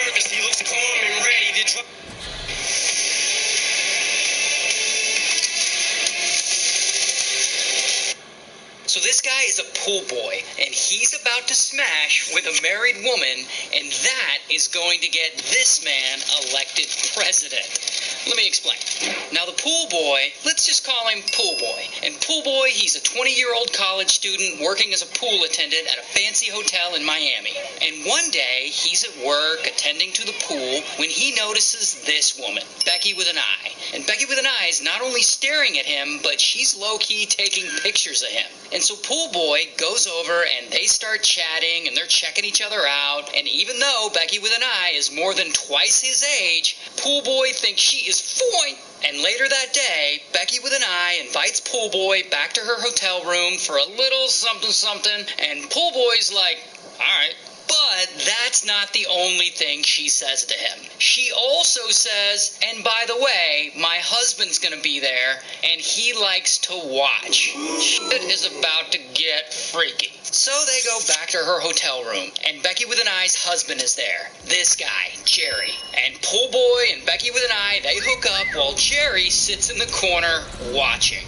surface, he looks calm and ready to drop. So this guy is a pool boy, and he's about to smash with a married woman, and that is going to get this man elected president. Let me explain. Now, the pool boy, let's just call him Pool Boy. And Pool Boy, he's a 20-year-old college student working as a pool attendant at a fancy hotel in Miami. And one day, he's at work attending to the pool when he notices this woman, Becky with an eye. And Becky with an eye is not only staring at him, but she's low-key taking pictures of him. And so Pool Boy goes over and they start chatting and they're checking each other out. And even though Becky with an eye is more than twice his age, Pool Boy thinks she is fine. And later that day, Becky with an eye invites Pool Boy back to her hotel room for a little something, and Pool Boy's like, all right. But that's not the only thing she says to him. She also says, and by the way, my husband's gonna be there, and he likes to watch. Shit is about to get freaky. So they go back to her hotel room, and Becky with an eye's husband is there. This guy, Jerry. And Pool Boy and Becky with an eye, they hook up while Jerry sits in the corner watching.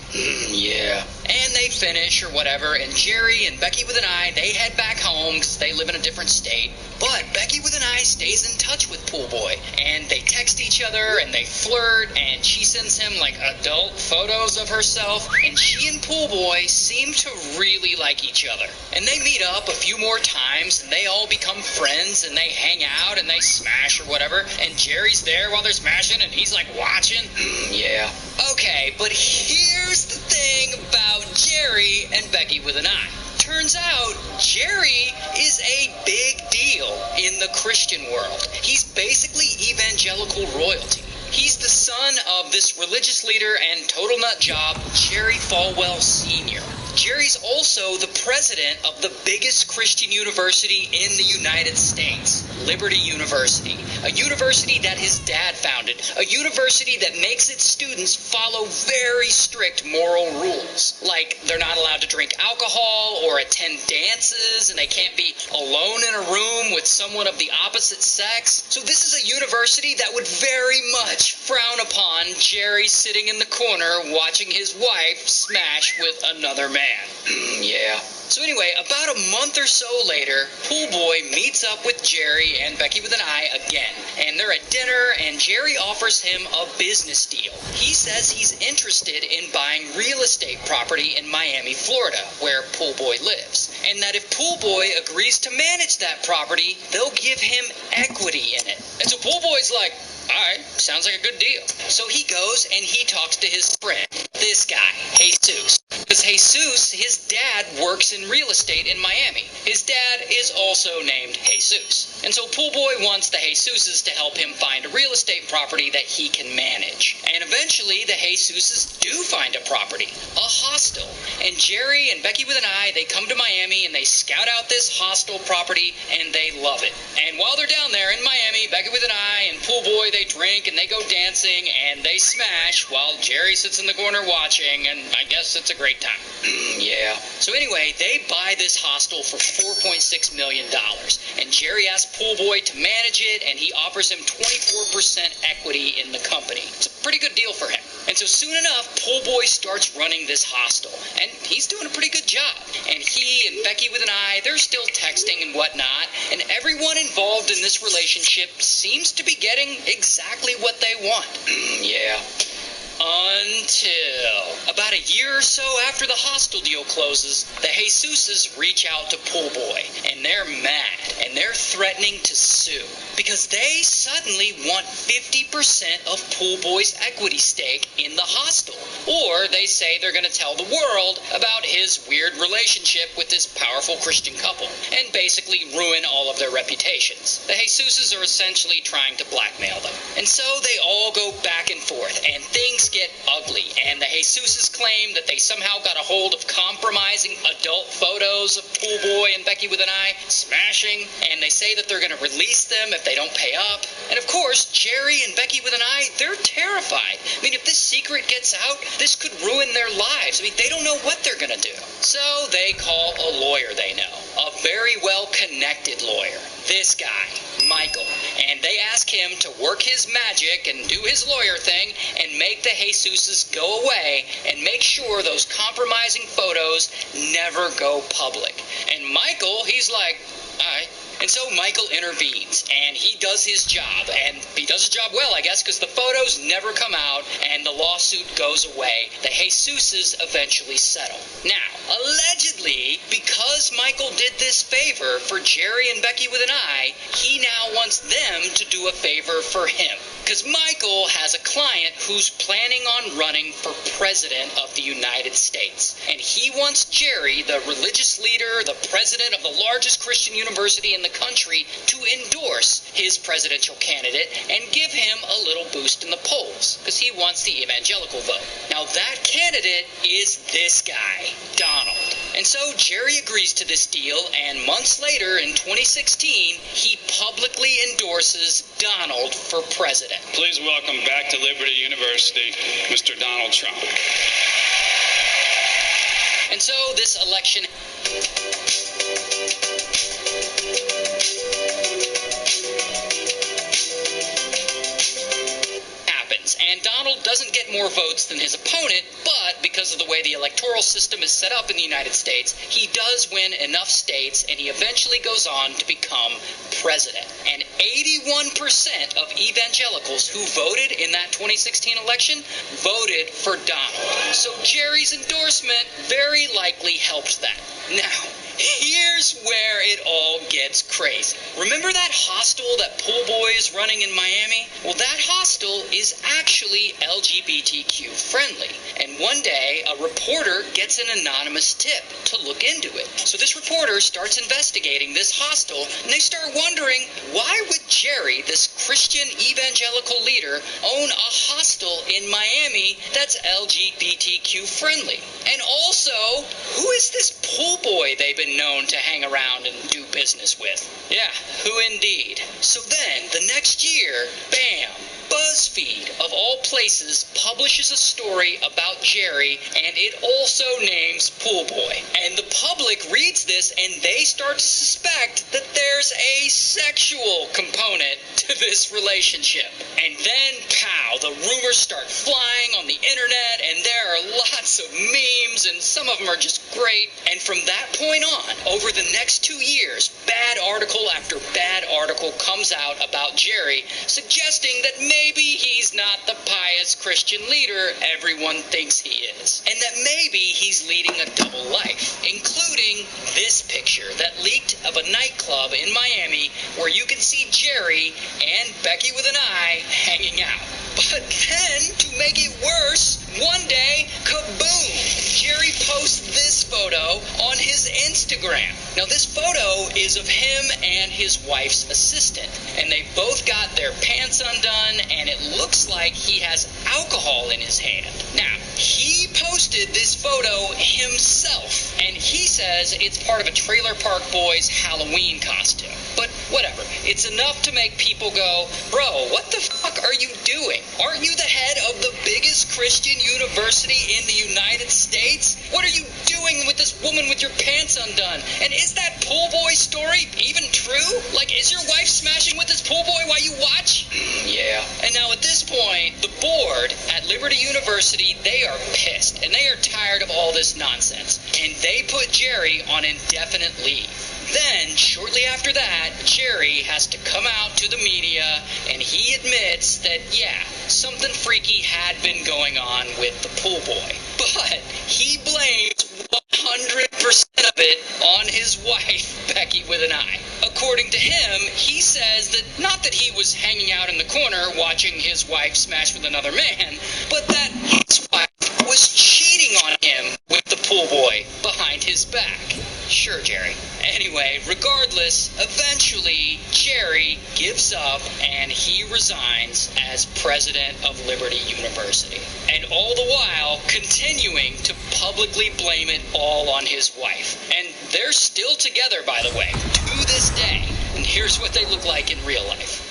Yeah. And they finish or whatever, and Jerry and Becky with an eye, they head back home because they live in a different state. But Becky with an eye stays in touch with Pool Boy, and they text each other and they flirt, and she sends him like adult photos of herself, and she and Pool Boy seem to really like each other. And they meet up a few more times, and they all become friends, and they hang out and they smash or whatever, and Jerry's there while they're smashing, and he's like watching. Yeah. Okay, but here's the thing about Jerry and Becky with an eye. Turns out, Jerry is a big deal in the Christian world. He's basically evangelical royalty. He's the son of this religious leader and total nut job, Jerry Falwell Sr. Jerry's also the president of the biggest Christian university in the United States, Liberty University, a university that his dad founded, a university that makes its students follow very strict moral rules, like they're not allowed to drink alcohol or attend dances, and they can't be alone in a room with someone of the opposite sex. So this is a university that would very much frown upon Jerry sitting in the corner watching his wife smash with another man. Yeah. So anyway, about a month or so later, Pool Boy meets up with Jerry and Becky with an eye again. And they're at dinner, and Jerry offers him a business deal. He says he's interested in buying real estate property in Miami, Florida, where Pool Boy lives. And that if Pool Boy agrees to manage that property, they'll give him equity in it. And so Pool Boy's like, all right, sounds like a good deal. So he goes and he talks to his friend, this guy, Jesus. Because Jesus, his dad works in real estate in Miami. His dad is also named Jesus. And so Pool Boy wants the Jesuses to help him find a real estate property that he can manage. And eventually the Jesuses do find a property, a hostel. And Jerry and Becky with an eye, they come to Miami and they scout out this hostel property and they love it. And while they're down there in Miami, Becky with an eye and Pool Boy, they drink and they go dancing and they smash while Jerry sits in the corner watching, and I guess it's a great time. Yeah. So anyway, they buy this hostel for $4.6 million, and Jerry asks Pool Boy to manage it, and he offers him 24% equity in the company. It's a pretty good deal for him. And so soon enough, Pool Boy starts running this hostel, and he's doing a pretty good job. And he and Becky with an eye, they're still texting and whatnot, and everyone involved in this relationship seems to be getting exactly what they want. Yeah. Until about a year or so after the hostel deal closes, the Jesuses reach out to Pool Boy, and they're mad, and they're threatening to sue, because they suddenly want 50% of Pool Boy's equity stake in the hostel. Or they say they're going to tell the world about his weird relationship with this powerful Christian couple, and basically ruin all of their reputations. The Jesuses are essentially trying to blackmail them. And so they all go back and forth, and things get ugly, and the Jesuses claim that they somehow got a hold of compromising adult photos of Pool Boy and Becky with an eye smashing, and they say that they're going to release them if they don't pay up. And of course, Jerry and Becky with an eye, they're terrified. I mean, if this secret gets out, this could ruin their lives. I mean, they don't know what they're going to do. So they call a lawyer they know, a very well-connected lawyer. this guy, Michael. And they ask him to work his magic and do his lawyer thing and make the Jesuses go away and make sure those compromising photos never go public. And Michael, he's like, all right. And so Michael intervenes, and he does his job, and he does his job well, I guess, because the photos never come out, and the lawsuit goes away. The Jesuses eventually settle. Now, allegedly, because Michael did this favor for Jerry and Becky with an I, he now wants them to do a favor for him. Because Michael has a client who's planning on running for president of the United States. And he wants Jerry, the religious leader, the president of the largest Christian university in the country, to endorse his presidential candidate and give him a little boost in the polls. Because he wants the evangelical vote. Now that candidate is this guy, Donald. And so Jerry agrees to this deal, and months later, in 2016, he publicly endorses Donald for president. Please welcome back to Liberty University, Mr. Donald Trump. And so this election happens, and Donald doesn't get more votes than his opponent, but because of the way the electoral system is set up in the United States, he does win enough states, and he eventually goes on to become president. And 81% of evangelicals who voted in that 2016 election voted for Donald. So Jerry's endorsement very likely helped that. Now, here's where it all gets crazy. Remember that hostel that pool boy is running in Miami? Well, that hostel is actually LGBTQ friendly. And one day, a reporter gets an anonymous tip to look into it. So this reporter starts investigating this hostel, and they start wondering, why would Jerry, this Christian evangelical leader, own a hostel in Miami that's LGBTQ friendly? And also, who is this pool boy they've been known to hang around and do business with? Yeah, who indeed? So then, the next year, bam, BuzzFeed, of all places, publishes a story about Jerry, and it also names Pool Boy. And the public reads this, and they start to suspect that there's a sexual component to this relationship. And then, pow, the rumors start flying on the internet, and there are lots of memes, and some of them are just great. And from that point on, over the next 2 years, bad article after bad article comes out about Jerry, suggesting that maybe he's not the pious Christian leader everyone thinks he is. And that maybe he's leading a double life, including this picture that leaked of a nightclub in Miami where you can see Jerry and Becky with an I hanging out. But then, to make it worse, one day, kaboom! Jerry posts this photo on his Instagram. Now, this photo is of him and his wife's assistant, and they both got their pants undone, and it looks like he has alcohol in his hand. Now, he posted this photo himself, and he says it's part of a Trailer Park Boys Halloween costume. But whatever, it's enough to make people go, bro, what the fuck are you doing? Aren't you the head of the biggest Christian university in the United States? What are you doing with this woman with your pants undone? And is that pool boy story even true? Like, is your wife smashing with this pool boy while you watch? Yeah. And now at this point, the board at Liberty University, they are pissed, and they are tired of all this nonsense. And they put Jerry on indefinite leave. Then, shortly after that, Jerry has to come out to the media, and he admits that, yeah, something freaky had been going on with the pool boy. But he blames 100% of it on his wife, Becky with an I. According to him, he says that not that he was hanging out in the corner watching his wife smash with another man, but that his wife was cheating on him with the pool boy behind his back. Sure, Jerry. Anyway, regardless, eventually, Jerry gives up and he resigns as president of Liberty University. And all the while, continuing to publicly blame it all on his wife. And they're still together, by the way, to this day. And here's what they look like in real life.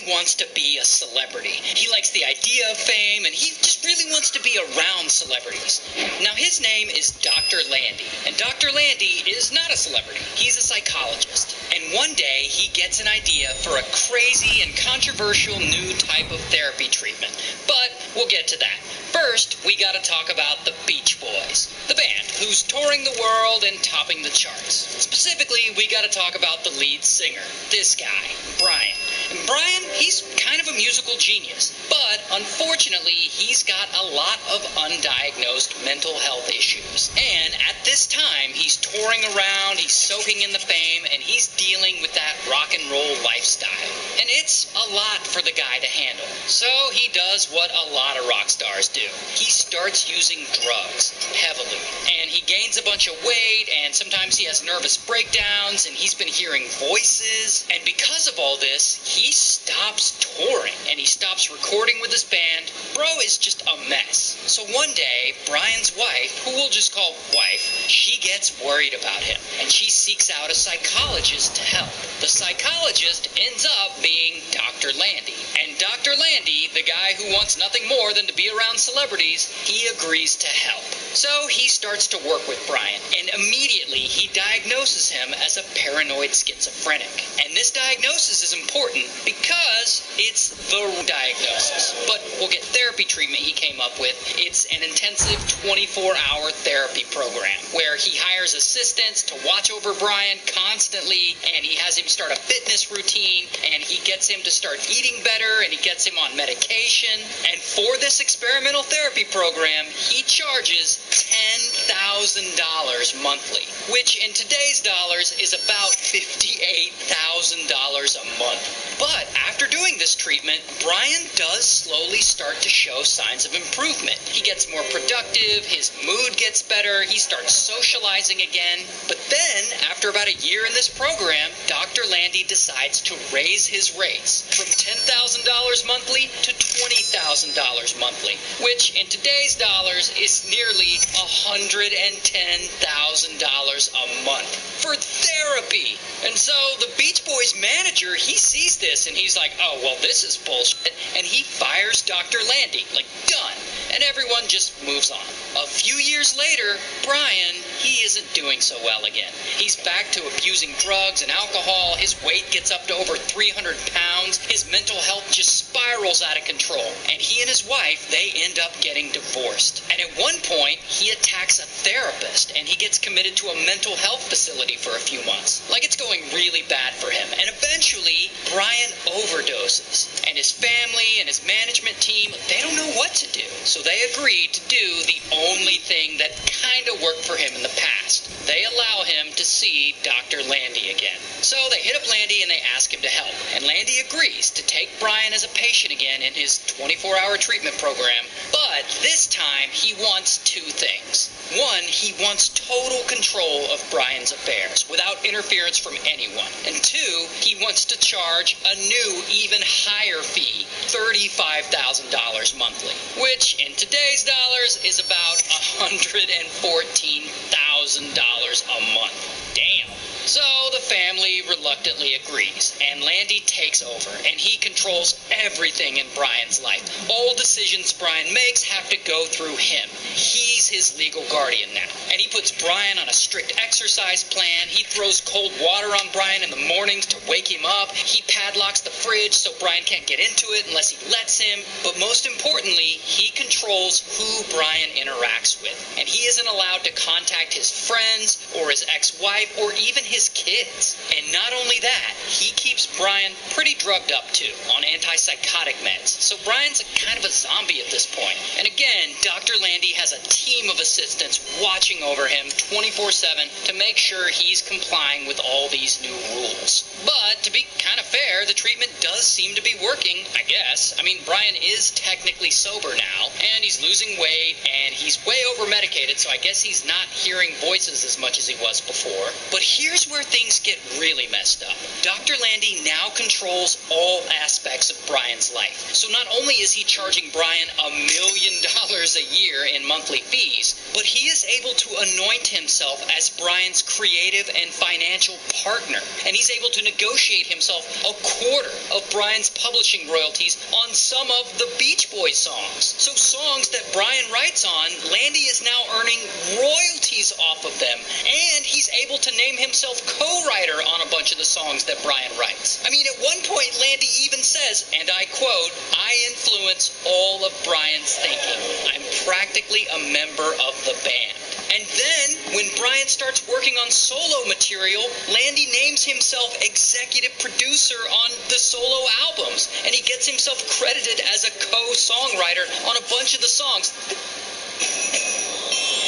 wants to be a celebrity. He likes the idea of fame, and he just really wants to be around celebrities. Now, his name is Dr. Landy, and Dr. Landy is not a celebrity. He's a psychologist. And one day, he gets an idea for a crazy and controversial new type of therapy treatment. But we'll get to that. First, we gotta talk about the Beach Boys, the band who's touring the world and topping the charts. Specifically, we gotta talk about the lead singer, this guy, Brian. And Brian, he's kind of a musical genius, but unfortunately, he's got a lot of undiagnosed mental health issues. And at this time, he's touring around, he's soaking in the fame, and he's dealing with that rock and roll lifestyle. And it's a lot for the guy to handle. So he does what a lot of rock stars do. He starts using drugs heavily, and he gains a bunch of weight, and sometimes he has nervous breakdowns, and he's been hearing voices. And because of all this, he stops touring, and he stops recording with his band. Bro is just a mess. So one day, Brian's wife, who we'll just call wife, she gets worried about him, and she seeks out a psychologist to help. The psychologist ends up being Dr. Landy. And Dr. Landy, the guy who wants nothing more than to be around celebrities, he agrees to help. So he starts to work with Brian, and immediately he diagnoses him as a paranoid schizophrenic. And this diagnosis is important because it's the diagnosis. But we'll get therapy treatment he came up with. It's an intensive 24-hour therapy program where he hires assistants to watch over Brian constantly, and he has him start a fitness routine, and he gets him to start eating better, and he gets him on medication. And for this experimental therapy program, he charges $10,000 monthly, which in today's dollars is about $58,000 a month. But after doing this treatment, Brian does slowly start to show signs of improvement. He gets more productive, his mood gets better, he starts socializing again. But then, after about a year in this program, Dr. Landy decides to raise his rates from $10,000 monthly to $20,000 monthly, which in today's dollars is nearly $110,000 a month for therapy. And so the Beach Boys manager, he sees this and he's like, oh, well, this is bullshit. And he fires Dr. Landy, like, done. And everyone just moves on. A few years later, Brian, he isn't doing so well again. He's back to abusing drugs and alcohol. His weight gets up to over 300 pounds. His mental health just spirals out of control. And he and his wife, they end up getting divorced. And at one point, he attacks a therapist and he gets committed to a mental health facility for a few months. Like, it's going really bad for him. And eventually, Brian overdoses. And his family and his management team, they don't know what to do. So they agree to do the only thing that kind of worked for him in the past. They allow him to see Dr. Landy again. So they hit up Landy and they ask him to help. And Landy agrees to take Brian as a patient again in his 24-hour treatment program. But this time, he wants two things. One, he wants total control of Brian's affairs without interference from anyone. And two, he wants to charge a new, even higher fee, $35,000 monthly, which in today's dollars is about $114,000 a month. Damn. So the family reluctantly agrees, and Landy takes over, and he controls everything in Brian's life. All decisions Brian makes have to go through him. He's his legal guardian now, and he puts Brian on a strict exercise plan. He throws cold water on Brian in the mornings to wake him up. He padlocks the fridge so Brian can't get into it unless he lets him. But most importantly, he controls who Brian interacts with, and he isn't allowed to contact his friends or his ex-wife or even his kids. And not only that, he keeps Brian pretty drugged up too on antipsychotic meds. So Brian's kind of a zombie at this point. And again, Dr. Landy has a team of assistants watching over him 24/7 to make sure he's complying with all these new rules. But to be kind of fair, the treatment does seem to be working, I guess. I mean, Brian is technically sober now, and he's losing weight, and he's way over medicated, so I guess he's not hearing voices as much as he was before. But here's where things get really messed up. Dr. Landy now controls all aspects of Brian's life. So not only is he charging Brian $1 million a year in monthly fees, royalties, but he is able to anoint himself as Brian's creative and financial partner. And he's able to negotiate himself a quarter of Brian's publishing royalties on some of the Beach Boys songs. So songs that Brian writes on, Landy is now earning royalties off of them, and he's able to name himself co-writer on a bunch of the songs that Brian writes. I mean, at one point, Landy even says, and I quote, "I influence all of Brian's thinking. I'm practically a member of the band." And then, when Brian starts working on solo material, Landy names himself executive producer on the solo albums, and he gets himself credited as a co-songwriter on a bunch of the songs.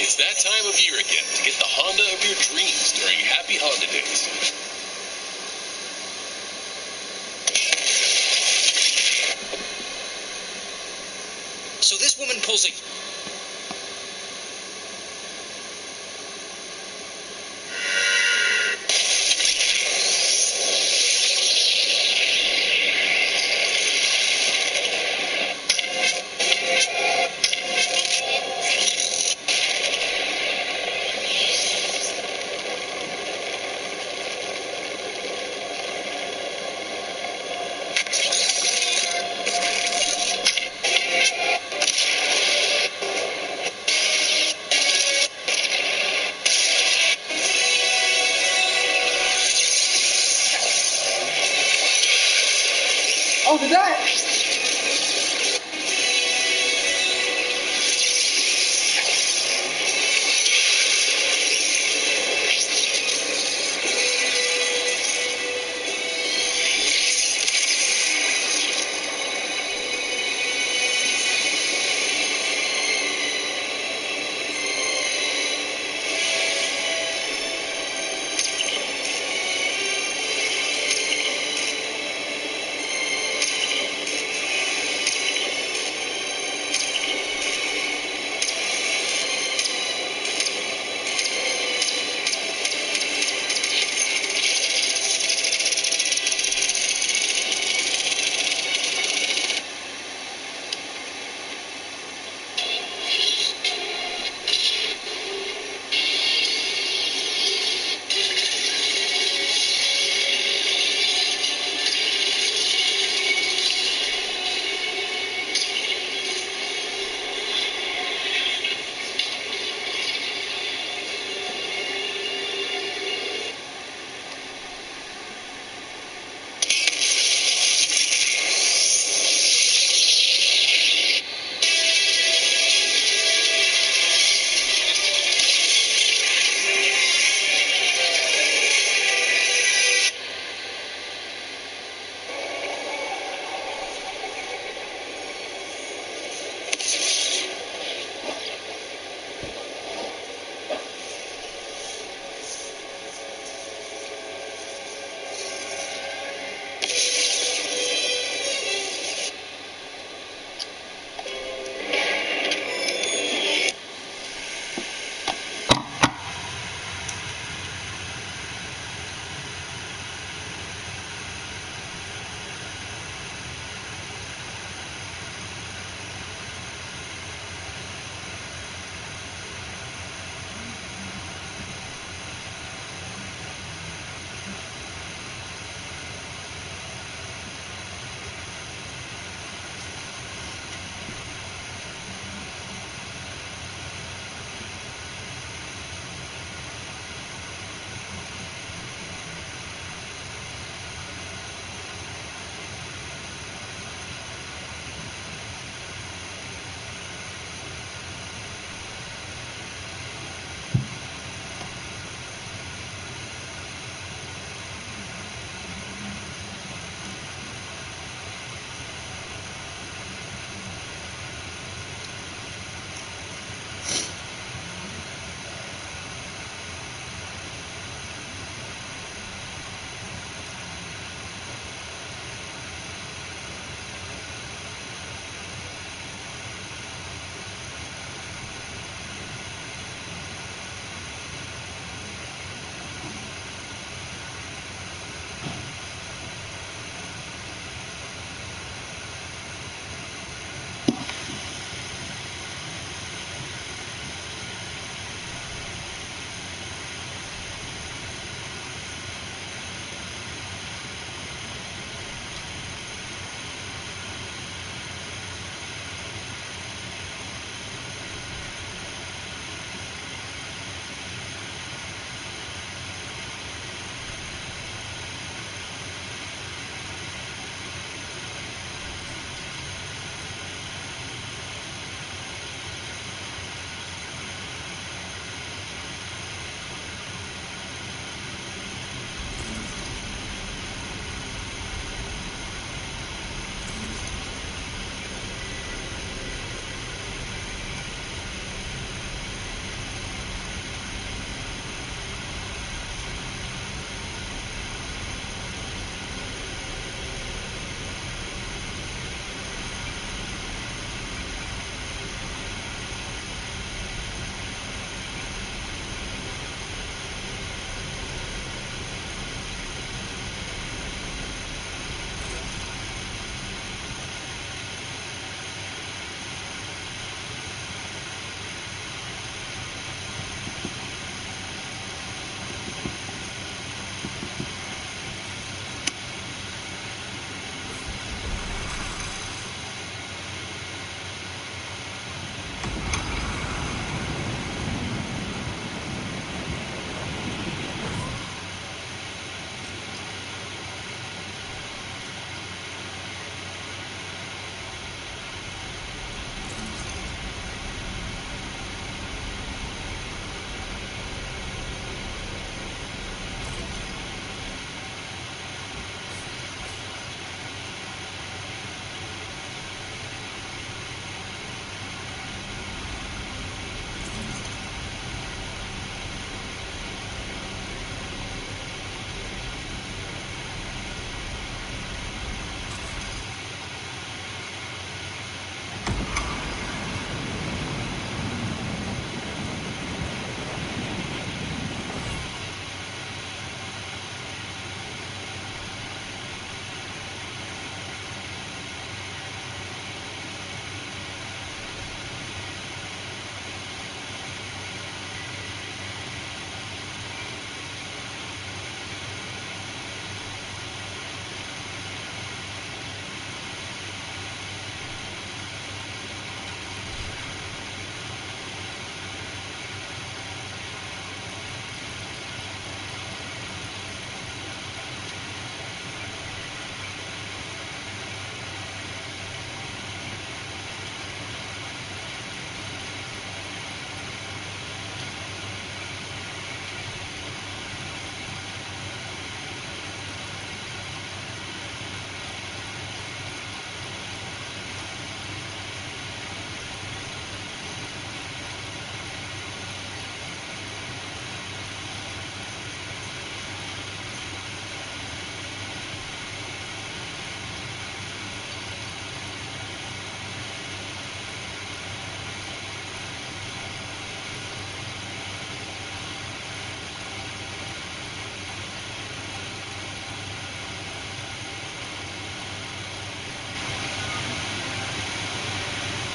It's that time of year again to get the Honda of your dreams during Happy Honda Days. So this woman pulls a